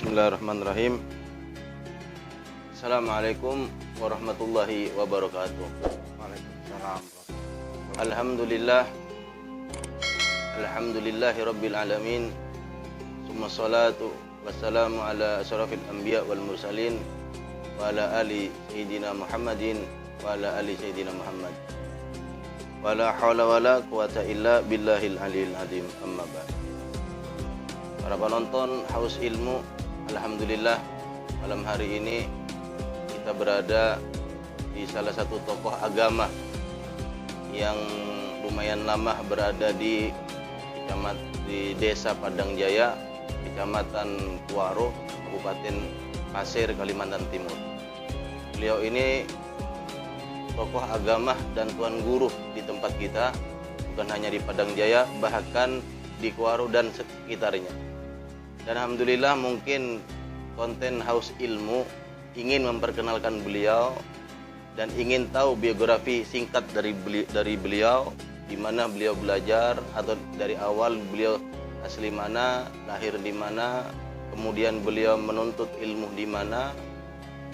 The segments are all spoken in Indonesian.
Bismillahirrahmanirrahim. Assalamualaikum warahmatullahi wabarakatuh. Waalaikumsalam. Alhamdulillah. Alhamdulillahi rabbil alamin. Summa salatu wassalamu ala asyrafil anbiya wal mursalin wa ala ali sayyidina Muhammadin wa ala ali sayyidina Muhammad. Wa la haula wa la quwata illa billahil aliyil azim. Amma ba'd. Para penonton Haus Ilmu, alhamdulillah malam hari ini kita berada di salah satu tokoh agama yang lumayan lama berada di Desa Padang Jaya, Kecamatan Kuaro, Kabupaten Pasir, Kalimantan Timur. Beliau ini tokoh agama dan tuan guru di tempat kita, bukan hanya di Padang Jaya, bahkan di Kuaro dan sekitarnya. Dan alhamdulillah mungkin konten Haus Ilmu ingin memperkenalkan beliau dan ingin tahu biografi singkat dari beliau, di mana beliau belajar atau dari awal beliau asli mana, lahir di mana, kemudian beliau menuntut ilmu di mana,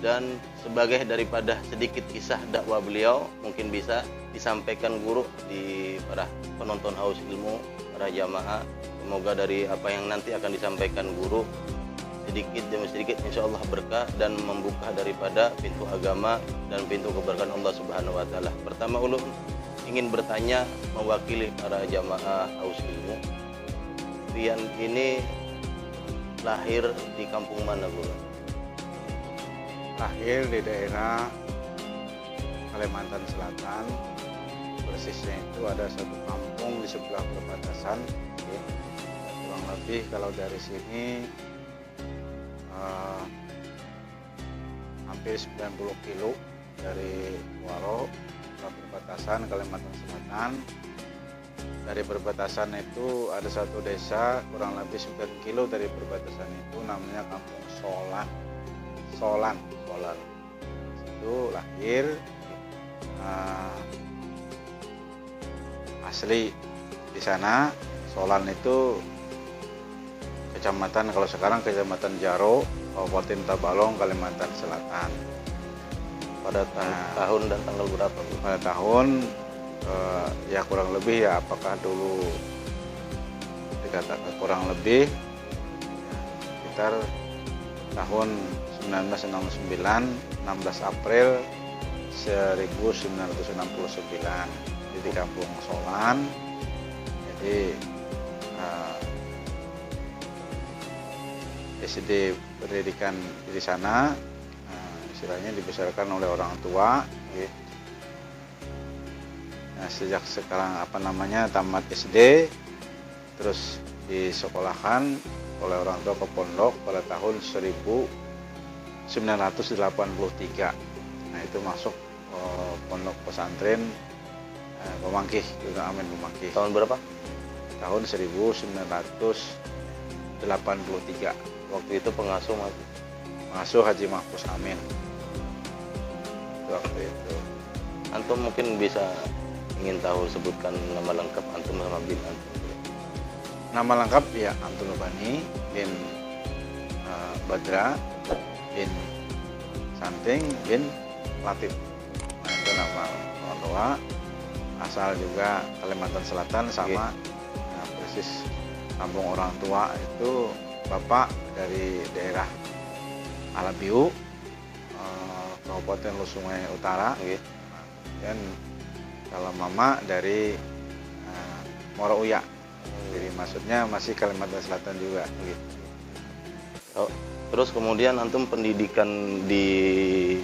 dan sebagai daripada sedikit kisah dakwah beliau mungkin bisa disampaikan guru di para penonton Haus Ilmu, para jamaah. Semoga dari apa yang nanti akan disampaikan guru sedikit demi sedikit insya Allah berkah dan membuka daripada pintu agama dan pintu keberkahan Allah Subhanahu wa Ta'ala. Pertama ulun ingin bertanya mewakili para jamaah Haus Ilmu, Rian ini lahir di kampung mana, guru? Lahir di daerah Kalimantan Selatan, persisnya itu ada satu kampung di sebelah perbatasan. Kurang lebih kalau dari sini hampir 90 kilo dari Kuaro, perbatasan Kalimantan Selatan. Dari perbatasan itu ada satu desa kurang lebih 9 kilo dari perbatasan itu, namanya Kampung Solan. Itu lahir, asli di sana. Solan itu kecamatan, kalau sekarang Kecamatan Jaro, Kabupaten Tabalong, Kalimantan Selatan. Pada tahun dan tanggal berapa, Bu? Pada tahun ya kurang lebih ya, apakah dulu dikatakan kurang lebih sekitar tahun 1969, 16 April 1969 di Kampung Solan. Jadi SD pendidikan di sana, istilahnya dibesarkan oleh orang tua. Nah, sejak sekarang tamat SD, terus disekolahkan oleh orang tua ke pondok pada tahun 1983. Nah, itu masuk pondok pesantren Pemangkih, juga Amin Pemangkih. Tahun berapa? Tahun 1983. Waktu itu pengasuh Haji Mahfuz Amin. Waktu itu. Antum mungkin bisa ingin tahu sebutkan nama lengkap antum sama bin antum. Nama lengkap ya Abdul Bani bin Badra bin Santing bin Latif. Nah, itu nama orang tua. Asal juga Kalimantan Selatan sama. Nah, persis kampung orang tua itu bapak dari daerah Alabiu, Kabupaten Lusungai Utara, dan kalau mama dari Morouya. Jadi maksudnya masih Kalimantan Selatan juga. Terus kemudian antum pendidikan di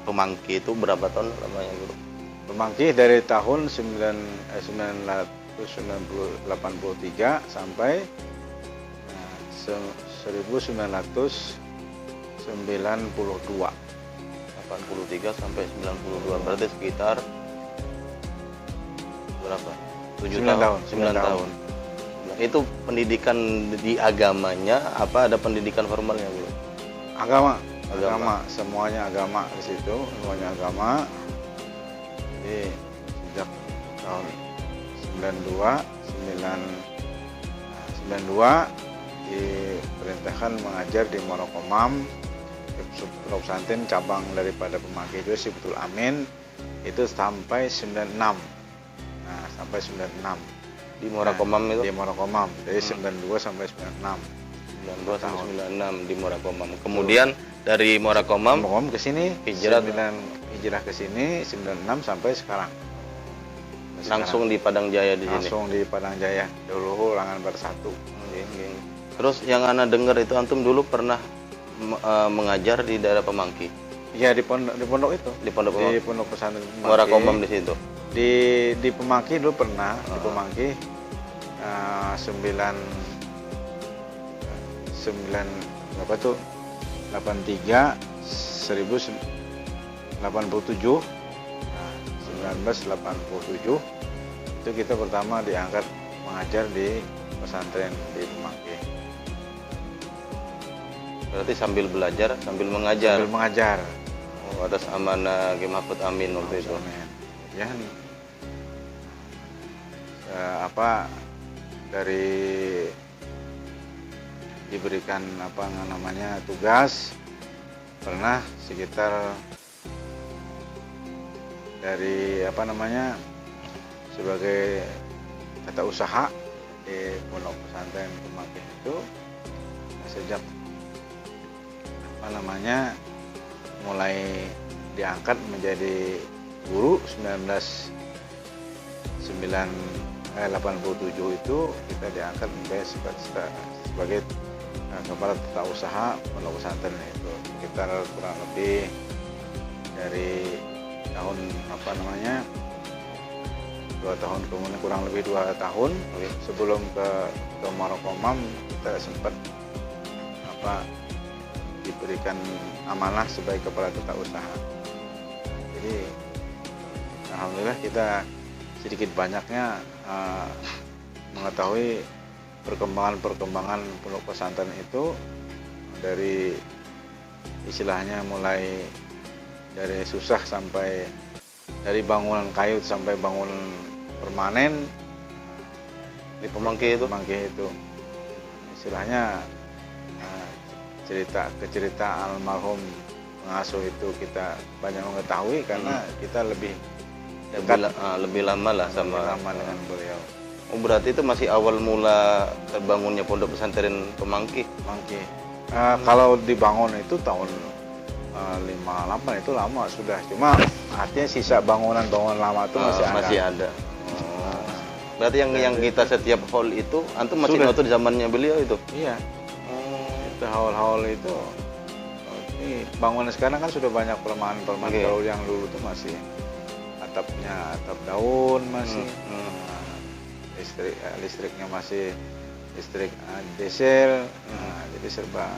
Pemangkih itu berapa tahun lamanya, guru? Pemangkih dari tahun 1983 sampai 1992. 83 sampai 92, berarti sekitar berapa? 9 tahun. 9 tahun. Itu pendidikan di agamanya apa ada pendidikan formalnya, guru? Agama, semuanya agama di situ, semuanya agama. Jadi sejak tahun 92 diperintahkan mengajar di Monokomam, Pondok Pesantren cabang daripada Pemangki itu Sibtul Amin, itu sampai 96. Nah, sampai 96. Di Morakomam itu? Di Monokomam, dari 92 sampai 96. 92 sampai 96 di Morakomam. Kemudian dari Morakomam ke sini hijrah ke sini 96 sampai sekarang. Langsung di Padang Jaya di sini. Langsung di Padang Jaya, dulu Langan Bersatu. Terus yang ana dengar itu antum dulu pernah mengajar di daerah Pemangki. Iya, di pondok itu. Di pondok Di pondok pesantren Pemangki. Morakomam di situ. Di Pemangki dulu pernah, di Pemangki 9 berapa tuh? 83 1087. Nah, 1987 itu kita pertama diangkat mengajar di pesantren di Pemangki. Berarti sambil belajar, sambil mengajar. Sambil mengajar. Oh, atas amanah Kiai Mahfud Amin waktu itu. Ya, dari diberikan tugas pernah sekitar dari sebagai tata usaha di pondok pesantren Pemangki itu sejak mulai diangkat menjadi guru 1987 itu kita diangkat sebagai kepala tata usaha pondok pesantren itu sekitar kurang lebih dari tahun 2 tahun kemudian, kurang lebih 2 tahun sebelum ke Monokomam kita sempat diberikan amanah sebagai kepala tata usaha. Jadi alhamdulillah kita sedikit banyaknya mengetahui perkembangan pondok pesantren itu, dari istilahnya mulai dari susah sampai dari bangunan kayu sampai bangunan permanen di Pemangki itu istilahnya cerita almarhum pengasuh itu kita banyak mengetahui karena kita lebih lama lah sama dengan beliau. Oh, berarti itu masih awal mula terbangunnya pondok pesantren Pemangki. Kalau dibangun itu tahun 58 itu lama sudah, cuma artinya sisa bangunan lama itu masih ada. Oh. Berarti yang kita setiap hall itu antum masih waktu di zamannya beliau itu? Iya. Itu hall itu. Ini bangunan sekarang kan sudah banyak pelemahan. Kalau yang dulu itu masih atapnya atap daun masih. Listriknya masih listrik diesel. Jadi serba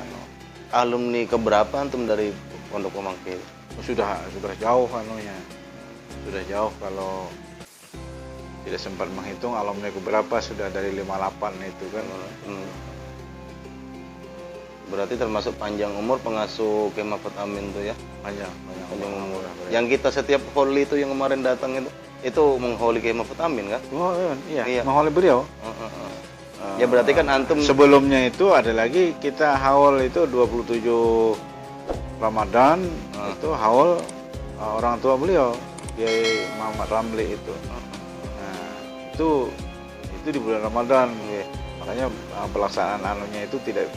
Alumni keberapa antum dari pondok Pemangki? Sudah jauh sudah jauh, kalau tidak sempat menghitung alumni keberapa, sudah dari 58 itu kan. Berarti termasuk panjang umur pengasuh Kiai Mahfud Amin tuh ya? Panjang umur. Yang kita setiap holi itu yang kemarin datang itu mengholi Kiai Mahfud Amin kan? Oh iya. Mengholi beliau. Ya berarti kan antum sebelumnya itu ada lagi kita haul itu 27 Ramadan itu haul orang tua beliau Kiai Muhammad Ramli itu. Nah, itu di bulan Ramadan. Makanya pelaksanaan anunya itu tidak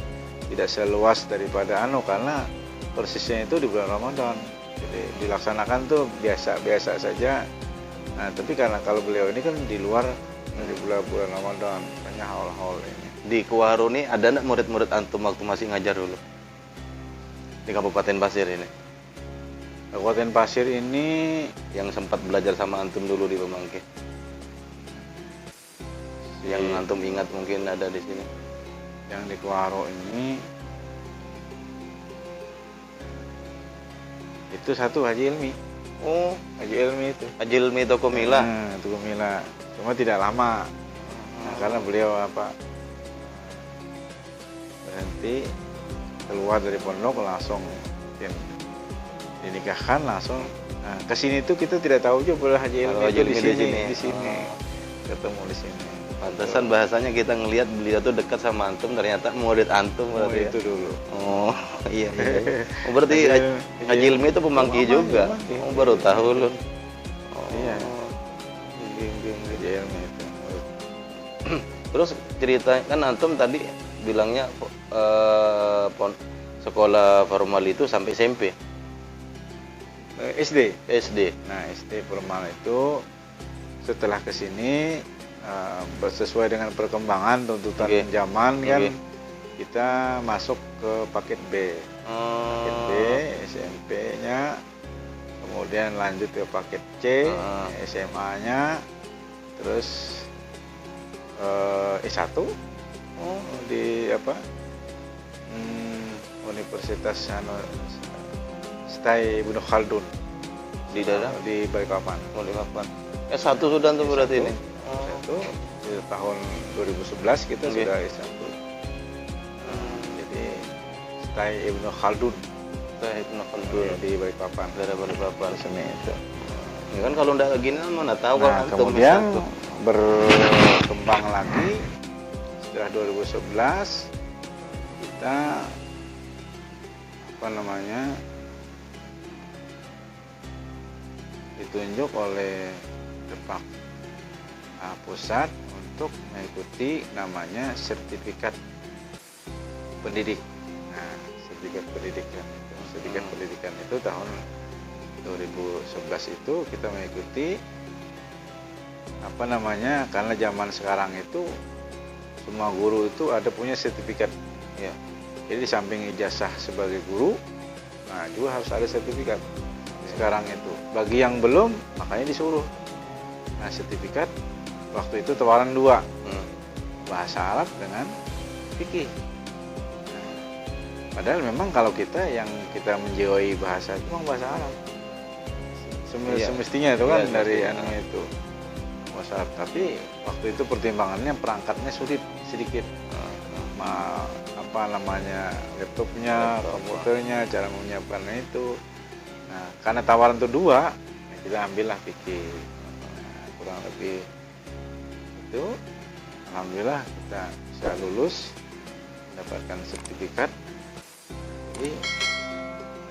seluas daripada karena persisnya itu di bulan Ramadan. Jadi dilaksanakan tuh biasa saja. Nah, tapi karena kalau beliau ini kan di luar dari bulan Ramadan, makanya haul-haul ini. Di Kuwaru nih ada enggak murid-murid antum waktu masih ngajar dulu? Di Kabupaten Pasir ini. Kabupaten Pasir ini yang sempat belajar sama antum dulu di Pemangki. Yang antum ingat mungkin ada di sini. Yang di Kuwaru ini itu satu Haji Ilmi. Oh, Haji Ilmi itu. Haji Ilmi Tokomila. Tokomila. Cuma tidak lama. Nah, karena beliau berhenti, keluar dari pondok langsung dinikahkan langsung. Nah, kesini itu kita tidak tahu juga Haji Ilmi itu di sini. Ketemu di sini. Pantesan bahasanya kita ngelihat beliau tuh dekat sama antum, ternyata murid antum Oh, berarti ya. itu dulu. Oh iya, iya. Oh, berarti Haji Ilmi itu pemangki Pemangki, juga. pemangki. Oh, baru tahu lu. Oh. Iya. Gitu. Ilmi itu. Terus cerita kan antum tadi bilangnya sekolah formal itu sampai SMP, SD. SD. Nah, SD formal itu setelah kesini sesuai dengan perkembangan tuntutan Oke. zaman kan, Oke. kita masuk ke paket B. Paket B, SMP-nya, kemudian lanjut ke paket C, SMA-nya, terus S1 di apa? Universitas Stay Ibnu Khaldun Di daerah di Balikpapan. mau dilakukan. S1 sudah tuh berarti ini. Itu di tahun 2011 kita Oke. sudah S1. Jadi Stay Ibnu Khaldun Saya itu nakal dulu di Balikpapan. daerah Balikpapan. Seni itu. Ya kan kalau ndak gini mana tahu Nah, kalau antum kemudian S1. berkembang lagi setelah 2011 kita apa namanya ditunjuk oleh Depak pusat untuk mengikuti namanya sertifikat pendidik. Nah, sertifikat pendidikan itu, sertifikat pendidikan itu tahun 2011 itu kita mengikuti apa namanya, karena zaman sekarang itu semua guru itu ada punya sertifikat ya. Jadi di samping ijazah sebagai guru, nah juga harus ada sertifikat sekarang itu. Bagi yang belum, makanya disuruh. Nah, sertifikat waktu itu tawaran 2, bahasa Arab dengan fikih. Nah, padahal memang kalau kita yang kita menjiwai bahasa itu memang bahasa Arab. Iya. Semestinya itu kan Iya, dari semestinya. anu itu bahasa Arab. Tapi waktu itu pertimbangannya perangkatnya sulit sedikit. Apa namanya, laptopnya, komputernya, cara menyiapkannya itu. Nah, karena tawaran itu 2, ya kita ambillah fikih. Nah, kurang lebih itu, alhamdulillah kita bisa lulus, mendapatkan sertifikat. Jadi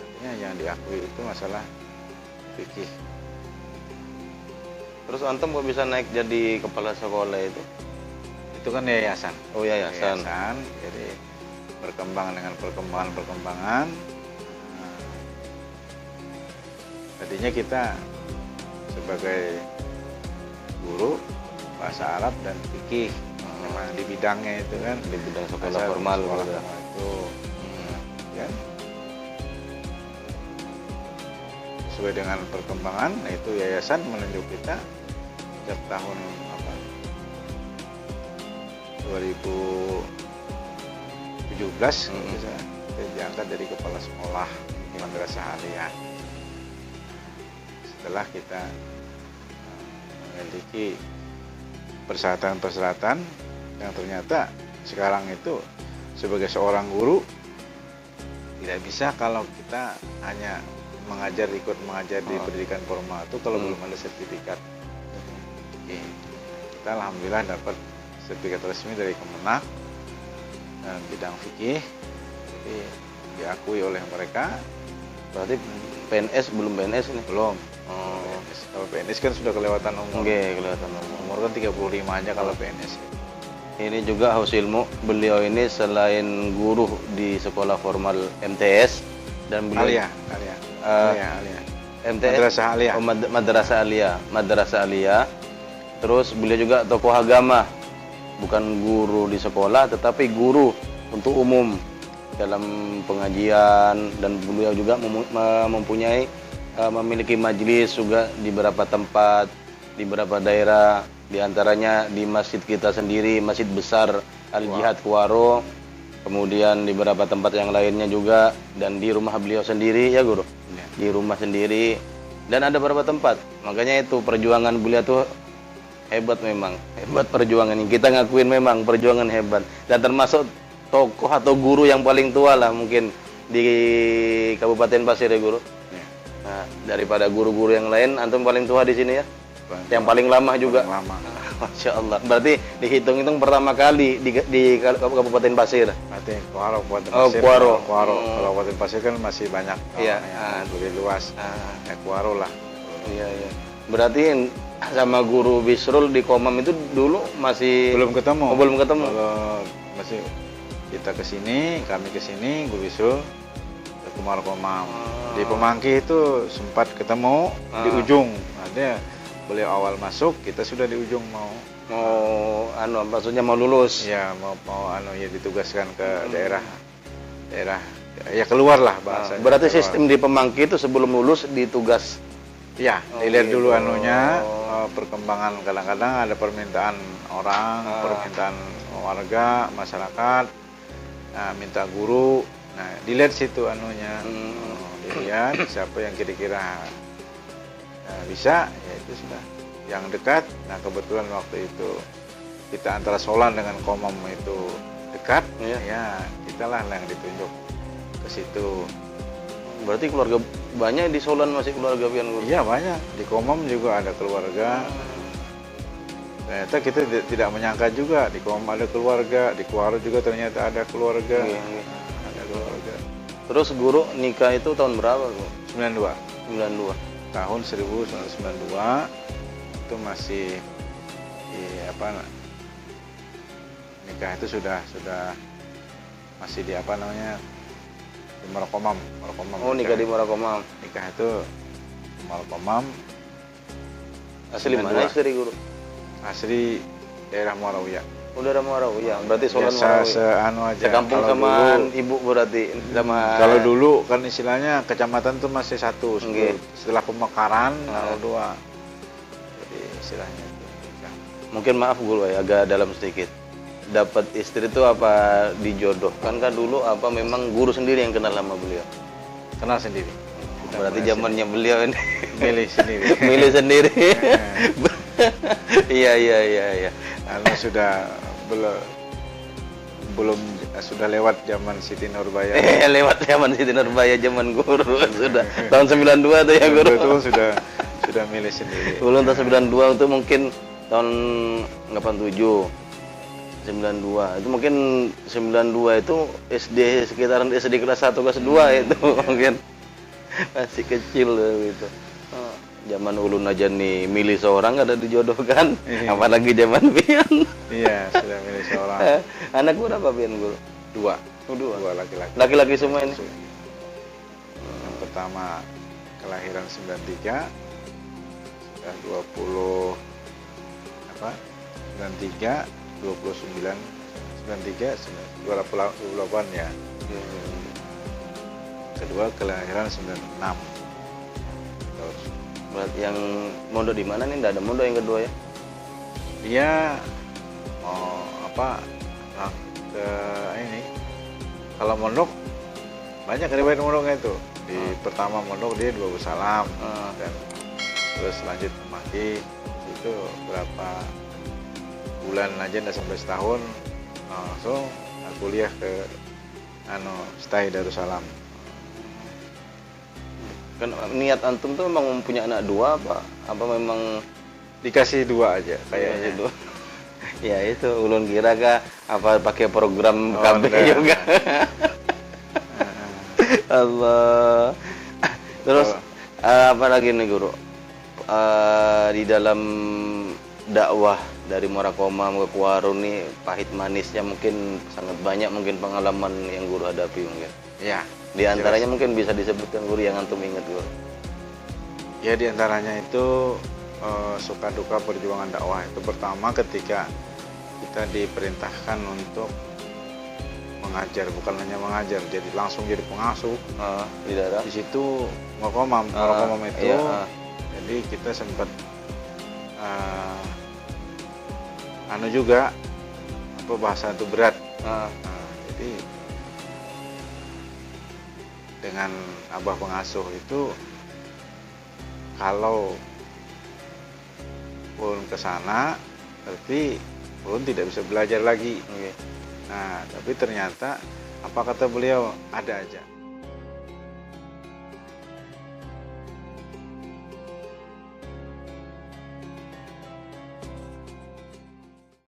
artinya yang diakui itu masalah fikih. Terus antum kok bisa naik jadi kepala sekolah itu? Itu kan yayasan. Oh, yayasan. Jadi berkembang dengan perkembangan. Nah, tadinya kita sebagai guru bahasa Arab dan fikih, memang di bidangnya itu kan, Di bidang sekolah asal formal sekolah gitu. formal itu, ya. Sesuai dengan perkembangan, nah itu yayasan menunjuk kita sejak tahun 2017 kita diangkat dari kepala sekolah Madrasah Aliyah. Setelah kita memiliki persyaratan-persyaratan yang ternyata sekarang itu sebagai seorang guru tidak bisa kalau kita hanya ikut mengajar di pendidikan formal itu kalau belum ada sertifikat. Oke. Kita alhamdulillah dapat sertifikat resmi dari Kemenak dan bidang fikih, jadi diakui oleh mereka. Berarti PNS belum PNS ini? Belum. Oh. PNS. Kalau PNS kan sudah kelewatan umur. Oke, kelihatan umur. Umur kan 35 aja kalau PNS. Ini juga haus ilmu. Beliau ini selain guru di sekolah formal MTS dan beliau Aliyah. MTS Madrasah Aliyah. Oh, Madrasah Aliyah. Terus beliau juga tokoh agama. Bukan guru di sekolah tetapi guru untuk umum dalam pengajian, dan beliau juga mempunyai memiliki majelis juga di beberapa tempat, di beberapa daerah, di antaranya di masjid kita sendiri, Masjid Besar Al-Jihad Kuaro, kemudian di beberapa tempat yang lainnya juga, dan di rumah beliau sendiri ya guru, di rumah sendiri, dan ada beberapa tempat. Makanya itu perjuangan beliau tuh hebat, memang hebat perjuangan ini, kita ngakuin memang perjuangan hebat, dan termasuk tokoh atau guru yang paling tua lah mungkin di Kabupaten Pasir ya guru. Nah, daripada guru-guru yang lain, antum paling tua di sini ya, yang paling lama juga. Paling lama. Masya Allah. Berarti dihitung-hitung pertama kali di Kabupaten Pasir. Nanti Kuaro, Kabupaten Oh, Pasir. Kuaro. Kuaro. Kalau Kabupaten Pasir kan masih banyak. Iya. Lebih luas. Ya Kuaro lah. Iya, iya. Berarti sama guru Bisrul di Komam itu dulu masih Belum ketemu. Oh, belum ketemu. Kalau masih kita ke sini, kami ke sini, Guru Bisul ke Kumar Komam. Di Pemangki itu sempat ketemu di ujung. Ada beliau awal masuk, kita sudah di ujung mau maksudnya mau lulus. ya ya ditugaskan ke daerah ya keluar lah bahasanya. Berarti keluar. sistem di Pemangki itu sebelum lulus ditugas. Ya, dilihat dulu gitu. perkembangan, kadang-kadang ada permintaan orang, permintaan warga, masyarakat, minta guru. Nah, dilihat situ dilihat siapa yang kira-kira bisa, ya itu sudah. Yang dekat, nah kebetulan waktu itu kita antara Solan dengan Komam itu dekat, ya kita lah yang ditunjuk ke situ. Berarti keluarga banyak di Solan masih keluarga pian guru? Iya banyak, di Komam juga ada keluarga. Ternyata kita tidak menyangka juga di Komam ada keluarga, di Kuaro juga ternyata ada keluarga. Ada keluarga. Terus guru nikah itu tahun berapa, Bu? 92. 92. Tahun 1992 itu masih nikah itu sudah masih di di Muarakomam. Oh, nikah di Muarakomam. Nikah itu di Muarakomam. Asli mana istri guru? Asli daerah Muarawiyah. Oh, daerah Muarawiyah. Berarti Solan Biasa Muarawiyah. aja. Sekampung sama ibu berarti sama. Kalau dulu kan istilahnya kecamatan tuh masih satu. Setelah pemekaran kalau dua. Jadi istilahnya itu. Mungkin maaf guru ya, agak dalam sedikit. Dapat istri itu apa dijodohkan kan dulu apa memang guru sendiri yang kenal sama beliau? Kenal sendiri. Berarti zamannya beliau ini milih sendiri. milih sendiri. Iya. Sudah belum sudah lewat zaman Siti Nurbaya. Lewat zaman Siti Nurbaya, zaman guru sudah tahun 92 tuh ya guru. Itu sudah milih sendiri. Belum tahun 92 itu mungkin tahun 87. 92 itu mungkin 92 itu SD sekitaran SD kelas 1 kelas 2 itu mungkin masih kecil gitu. Zaman ulun aja nih milih seorang ada dijodohkan, apalagi zaman pian. Iya, sudah milih seorang. Anak berapa pian guru? Dua laki-laki. Laki-laki semua ini. Yang pertama kelahiran 93 sudah 93 29 93 28 ya. Kedua kelahiran 96. Terus Berarti yang mondok di mana nih? Enggak ada mondok yang kedua ya? dia mau ke ini. Kalau mondok banyak riwayat mondoknya itu. Di pertama mondok dia 2 Salam dan terus lanjut ke Maki. Itu berapa bulan aja nggak sampai setahun langsung kuliah ke Stay Darussalam. Kan niat antum tuh memang punya anak 2 apa memang dikasih 2 aja kayaknya. Itu. Ya itu ulun kira apa pakai program KB juga. Allah. Terus apa lagi nih guru? Di dalam dakwah dari Muarakomam ke Kuaro nih pahit manisnya mungkin sangat banyak, mungkin pengalaman yang guru hadapi mungkin. Ya. Di antaranya mungkin bisa disebutkan guru yang antum ingat guru. Ya di antaranya itu suka duka perjuangan dakwah itu pertama ketika kita diperintahkan untuk mengajar, bukan hanya mengajar, jadi langsung jadi pengasuh di daerah. Di situ Muarakomam itu. Iya, jadi kita sempat juga bahasa itu berat. Jadi dengan abah pengasuh itu kalau ulun ke sana berarti ulun tidak bisa belajar lagi. Nah, tapi ternyata apa kata beliau, ada aja